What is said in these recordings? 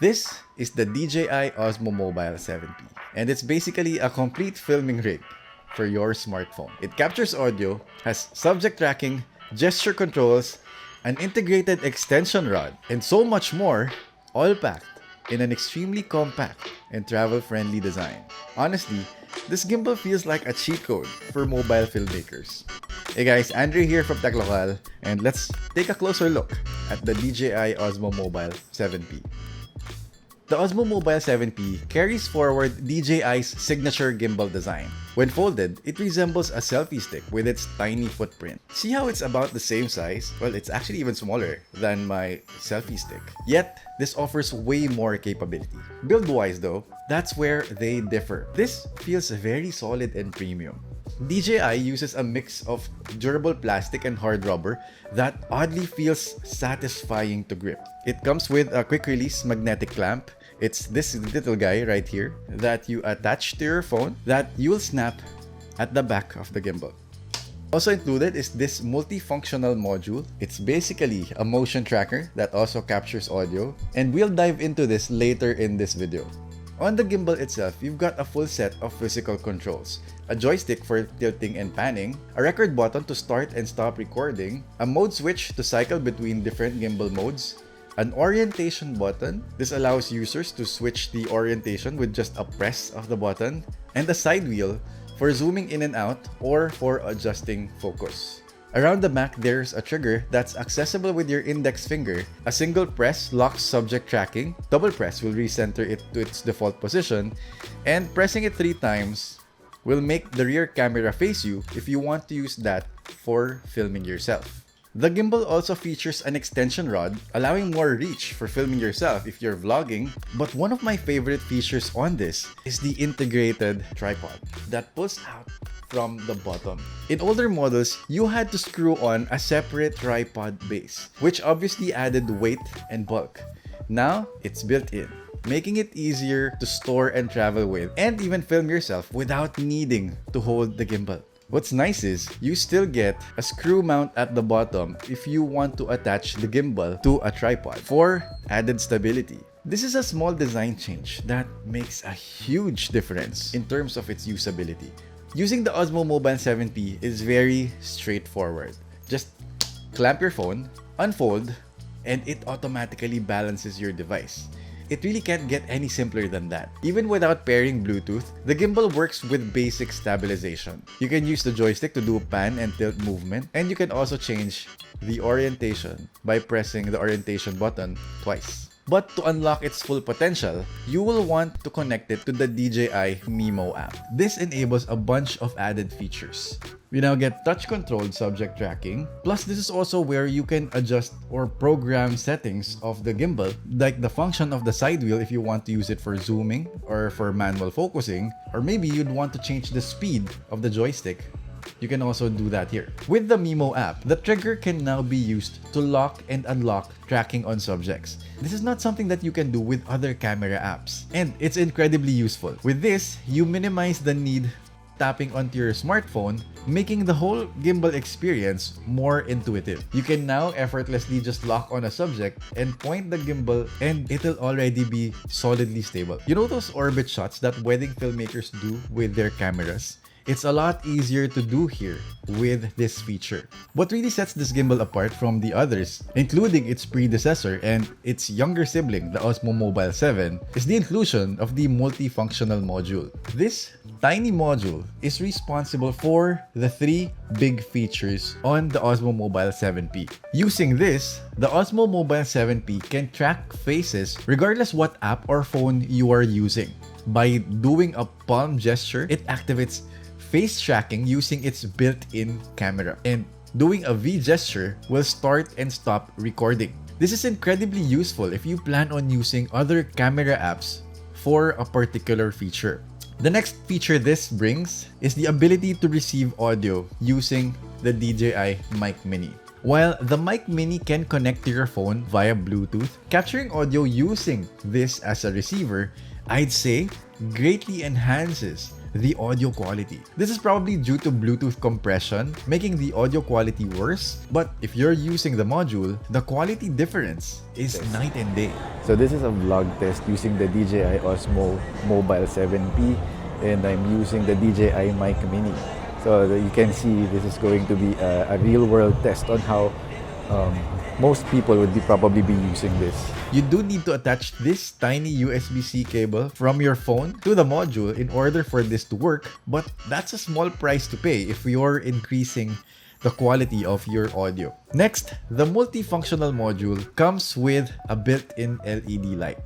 This is the DJI Osmo Mobile 7P, and it's basically a complete filming rig for your smartphone. It captures audio, has subject tracking, gesture controls, an integrated extension rod, and so much more, all packed in an extremely compact and travel-friendly design. Honestly, this gimbal feels like a cheat code for mobile filmmakers. Hey guys, Andre here from TechLocal, and let's take a closer look at the DJI Osmo Mobile 7P. The Osmo Mobile 7P carries forward DJI's signature gimbal design. When folded, it resembles a selfie stick with its tiny footprint. See how it's about the same size? Well, it's actually even smaller than my selfie stick. Yet, this offers way more capability. Build-wise though, that's where they differ. This feels very solid and premium. DJI uses a mix of durable plastic and hard rubber that oddly feels satisfying to grip. It comes with a quick-release magnetic clamp. It's this little guy right here that you attach to your phone that you'll snap at the back of the gimbal. Also included is this multifunctional module. It's basically a motion tracker that also captures audio, and we'll dive into this later in this video. On the gimbal itself, you've got a full set of physical controls. A joystick for tilting and panning, a record button to start and stop recording, a mode switch to cycle between different gimbal modes, an orientation button. This allows users to switch the orientation with just a press of the button, and a side wheel for zooming in and out or for adjusting focus. Around the back, there's a trigger that's accessible with your index finger. A single press locks subject tracking, double press will recenter it to its default position, and pressing it 3 times will make the rear camera face you if you want to use that for filming yourself. The gimbal also features an extension rod, allowing more reach for filming yourself if you're vlogging. But one of my favorite features on this is the integrated tripod that pulls out from the bottom. In older models, you had to screw on a separate tripod base, which obviously added weight and bulk. Now, it's built in, making it easier to store and travel with, and even film yourself without needing to hold the gimbal. What's nice is, you still get a screw mount at the bottom if you want to attach the gimbal to a tripod for added stability. This is a small design change that makes a huge difference in terms of its usability. Using the Osmo Mobile 7P is very straightforward. Just clamp your phone, unfold, and it automatically balances your device. It really can't get any simpler than that. Even without pairing Bluetooth, the gimbal works with basic stabilization. You can use the joystick to do pan and tilt movement, and you can also change the orientation by pressing the orientation button twice. But to unlock its full potential, you will want to connect it to the DJI Mimo app. This enables a bunch of added features. We now get touch-controlled subject tracking. Plus, this is also where you can adjust or program settings of the gimbal, like the function of the side wheel if you want to use it for zooming or for manual focusing, or maybe you'd want to change the speed of the joystick. You can also do that here. With the Mimo app, the trigger can now be used to lock and unlock tracking on subjects. This is not something that you can do with other camera apps, and it's incredibly useful. With this, you minimize the need tapping onto your smartphone, making the whole gimbal experience more intuitive. You can now effortlessly just lock on a subject and point the gimbal, and it'll already be solidly stable. You know those orbit shots that wedding filmmakers do with their cameras? It's a lot easier to do here with this feature. What really sets this gimbal apart from the others, including its predecessor and its younger sibling, the Osmo Mobile 7, is the inclusion of the multifunctional module. This tiny module is responsible for the 3 big features on the Osmo Mobile 7P. Using this, the Osmo Mobile 7P can track faces regardless what app or phone you are using. By doing a palm gesture, it activates face tracking using its built-in camera, and doing a V gesture will start and stop recording. This is incredibly useful if you plan on using other camera apps for a particular feature. The next feature this brings is the ability to receive audio using the DJI Mic Mini. While the Mic Mini can connect to your phone via Bluetooth, capturing audio using this as a receiver, I'd say, greatly enhances the audio quality. This is probably due to Bluetooth compression, making the audio quality worse, but if you're using the module, the quality difference is night and day. So this is a vlog test using the DJI Osmo Mobile 7P, and I'm using the DJI Mic Mini. So you can see this is going to be a real-world test on how most people would probably be using this. You do need to attach this tiny USB-C cable from your phone to the module in order for this to work, but that's a small price to pay if you're increasing the quality of your audio. Next, the multifunctional module comes with a built-in LED light.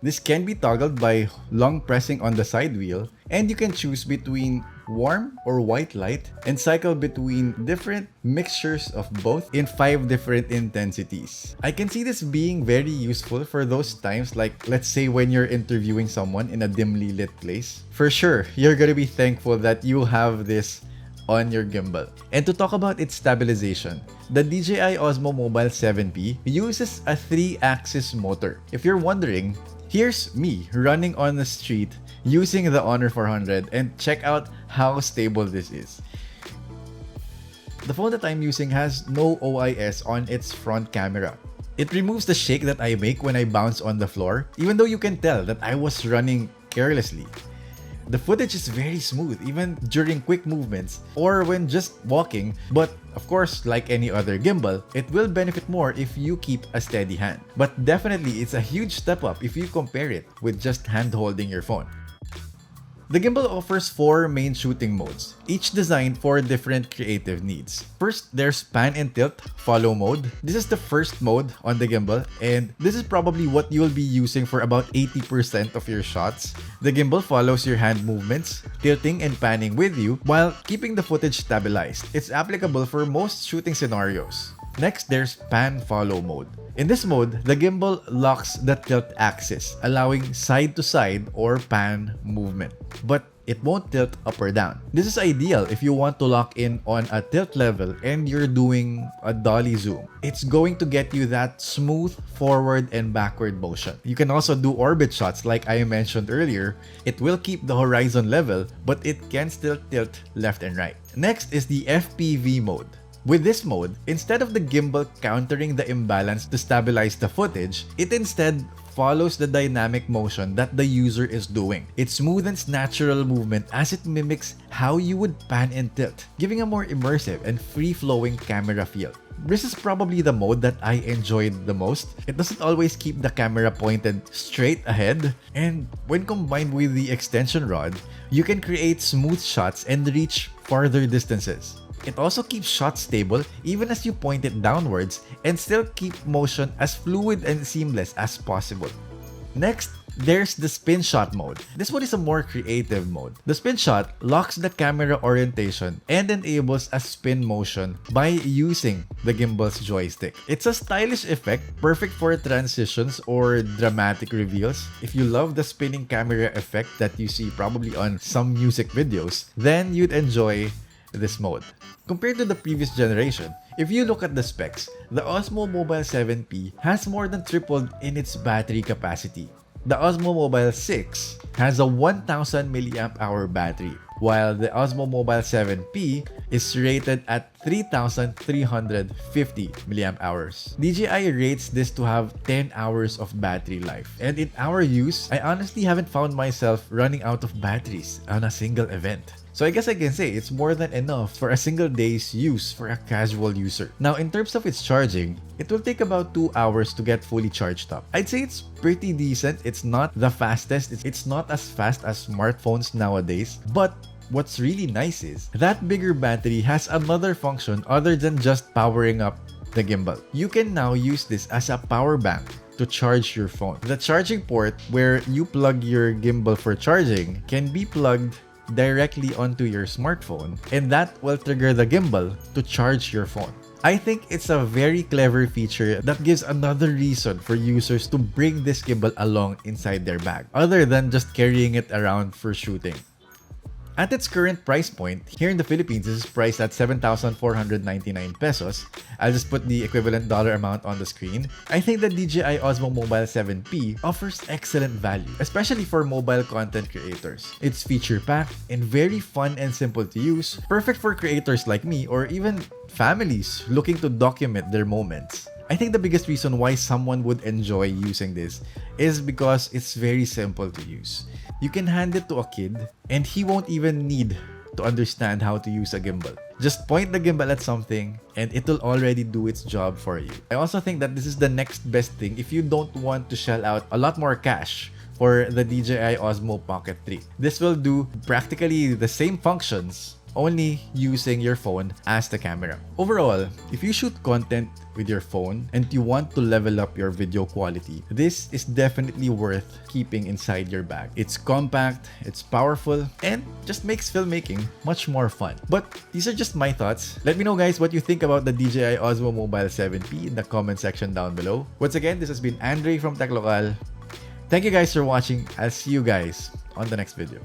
This can be toggled by long pressing on the side wheel, and you can choose between warm or white light and cycle between different mixtures of both in 5 different intensities. I can see this being very useful for those times, like let's say when you're interviewing someone in a dimly lit place. For sure, you're gonna be thankful that you have this on your gimbal. And to talk about its stabilization, the DJI Osmo Mobile 7P uses a 3-axis motor. If you're wondering, here's me running on the street using the Honor 400, and check out how stable this is. The phone that I'm using has no OIS on its front camera. It removes the shake that I make when I bounce on the floor, even though you can tell that I was running carelessly. The footage is very smooth even during quick movements or when just walking, but of course, like any other gimbal, it will benefit more if you keep a steady hand. But definitely, it's a huge step up if you compare it with just hand holding your phone. The gimbal offers 4 main shooting modes, each designed for different creative needs. First, there's pan and tilt follow mode. This is the first mode on the gimbal, and this is probably what you'll be using for about 80% of your shots. The gimbal follows your hand movements, tilting and panning with you while keeping the footage stabilized. It's applicable for most shooting scenarios. Next, there's pan follow mode. In this mode, the gimbal locks the tilt axis, allowing side-to-side or pan movement, but it won't tilt up or down. This is ideal if you want to lock in on a tilt level and you're doing a dolly zoom. It's going to get you that smooth forward and backward motion. You can also do orbit shots like I mentioned earlier. It will keep the horizon level, but it can still tilt left and right. Next is the FPV mode. With this mode, instead of the gimbal countering the imbalance to stabilize the footage, it instead follows the dynamic motion that the user is doing. It smoothens natural movement as it mimics how you would pan and tilt, giving a more immersive and free-flowing camera feel. This is probably the mode that I enjoyed the most. It doesn't always keep the camera pointed straight ahead, and when combined with the extension rod, you can create smooth shots and reach farther distances. It also keeps shots stable even as you point it downwards and still keep motion as fluid and seamless as possible. Next, there's the spin shot mode. This one is a more creative mode. The spin shot locks the camera orientation and enables a spin motion by using the gimbal's joystick. It's a stylish effect, perfect for transitions or dramatic reveals. If you love the spinning camera effect that you see probably on some music videos, then you'd enjoy this mode. Compared to the previous generation, if you look at the specs, the Osmo Mobile 7P has more than tripled in its battery capacity. The Osmo Mobile 6 has a 1000 mAh battery, while the Osmo Mobile 7P is rated at 3350 mAh. DJI rates this to have 10 hours of battery life. And in our use, I honestly haven't found myself running out of batteries on a single event. So I guess I can say it's more than enough for a single day's use for a casual user. Now, in terms of its charging, it will take about 2 hours to get fully charged up. I'd say it's pretty decent. It's not the fastest. It's not as fast as smartphones nowadays. But what's really nice is that bigger battery has another function other than just powering up the gimbal. You can now use this as a power bank to charge your phone. The charging port where you plug your gimbal for charging can be plugged directly onto your smartphone, and that will trigger the gimbal to charge your phone. I think it's a very clever feature that gives another reason for users to bring this gimbal along inside their bag, other than just carrying it around for shooting. At its current price point, here in the Philippines, this is priced at 7,499 pesos. I'll just put the equivalent dollar amount on the screen. I think the DJI Osmo Mobile 7P offers excellent value, especially for mobile content creators. It's feature-packed and very fun and simple to use, perfect for creators like me or even families looking to document their moments. I think the biggest reason why someone would enjoy using this is because it's very simple to use. You can hand it to a kid and he won't even need to understand how to use a gimbal. Just point the gimbal at something and it will already do its job for you. I also think that this is the next best thing if you don't want to shell out a lot more cash for the DJI Osmo Pocket 3. This will do practically the same functions, only using your phone as the camera. Overall, if you shoot content with your phone and you want to level up your video quality, this is definitely worth keeping inside your bag. It's compact, it's powerful, and just makes filmmaking much more fun. But these are just my thoughts. Let me know guys what you think about the DJI Osmo Mobile 7P in the comment section down below. Once again, this has been Andre from Tech Local. Thank you guys for watching. I'll see you guys on the next video.